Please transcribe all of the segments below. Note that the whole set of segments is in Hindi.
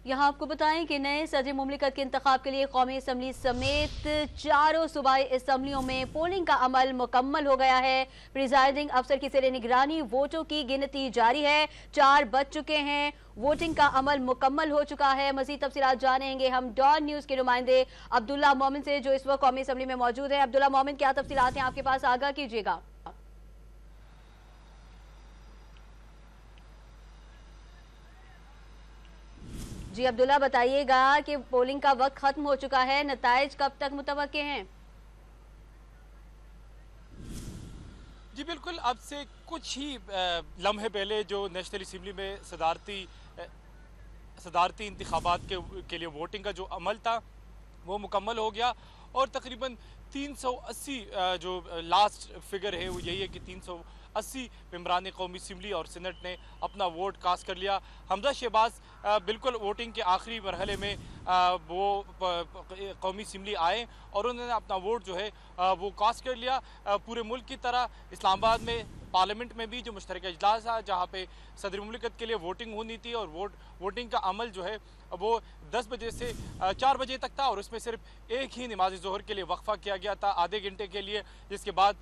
यहाँ आपको बताएं कि नए सदर मुमलिकत के इंतखाब के लिए कौमी असम्बली समेत चारों सूबाई असम्बलियों में पोलिंग का अमल मुकम्मल हो गया है। प्रिजाइडिंग अफसर की ज़ेर निगरानी वोटों की गिनती जारी है। 4 बज चुके हैं, वोटिंग का अमल मुकम्मल हो चुका है। मजीद तफसीलात जानेंगे हम डॉन न्यूज़ के नुमाइंदे अब्दुल्ला मोमिन से, जो इस वक्त कौमी असम्बली में मौजूद है। अब्दुल्ला मोमिन, क्या तफसीलात हैं आपके पास, आगाह कीजिएगा। जी अब्दुल्ला, बताइएगा कि पोलिंग का वक्त खत्म हो चुका है, नताइज कब तक मुतवक्के हैं? जी बिल्कुल, अब से कुछ ही लम्हे पहले जो नेशनल असम्बली में सदारती इंतखाबात के लिए वोटिंग का जो अमल था वो मुकम्मल हो गया और तकरीबन 380 जो लास्ट फिगर है वो यही है कि 380 मेंबरान कौमी असम्बली और सीनेट ने अपना वोट कास्ट कर लिया। हमजा शहबाज बिल्कुल वोटिंग के आखिरी मरहले में वो कौमी असम्बली आए और उन्होंने अपना वोट जो है वो कास्ट कर लिया। पूरे मुल्क की तरह इस्लामाबाद में पार्लियामेंट में भी जो मुश्तरका इजलास था जहाँ पे सदर मुमलिकत के लिए वोटिंग होनी थी और वोटिंग का अमल जो है वो 10 बजे से 4 बजे तक था और उसमें सिर्फ एक ही नमाज ज़ोहर के लिए वक्फा किया गया था आधे घंटे के लिए, जिसके बाद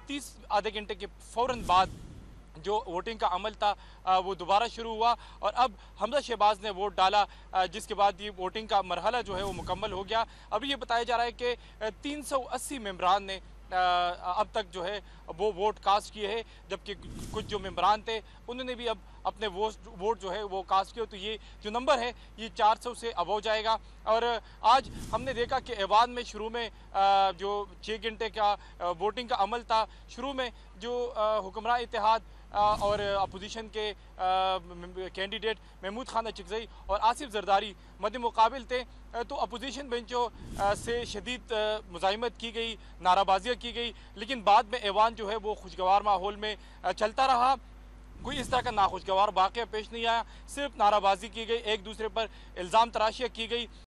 30 आधे घंटे के फ़ौरन बाद जो वोटिंग का अमल था वो दोबारा शुरू हुआ और अब हमजा शहबाज ने वोट डाला, जिसके बाद ये वोटिंग का मरहला जो है वो मुकम्मल हो गया। अभी ये बताया जा रहा है कि 380 मेंबरान ने अब तक जो है वो वोट कास्ट किए हैं, जबकि कुछ जो मेंबरान थे उन्होंने भी अब अपने वोट जो है वो कास्ट किए। तो ये जो नंबर है ये 400 से अब हो जाएगा। और आज हमने देखा कि ऐवान में शुरू में जो 6 घंटे का वोटिंग का अमल था, शुरू में जो हुक्मरान इत्तेहाद और अपोजिशन के कैंडिडेट महमूद खान अचकज़ई और आसिफ जरदारी मद्दे मुकाबिल थे, तो अपोजिशन बेंचों से शदीद मुज़ाहिमत की गई, नाराबाजियाँ की गई, लेकिन बाद में ऐवान जो है वो खुशगवार माहौल में चलता रहा। कोई इस तरह का नाखुशगवार वाक़या पेश नहीं आया, सिर्फ नाराबाजी की गई, एक दूसरे पर इल्ज़ाम तराशियाँ की गई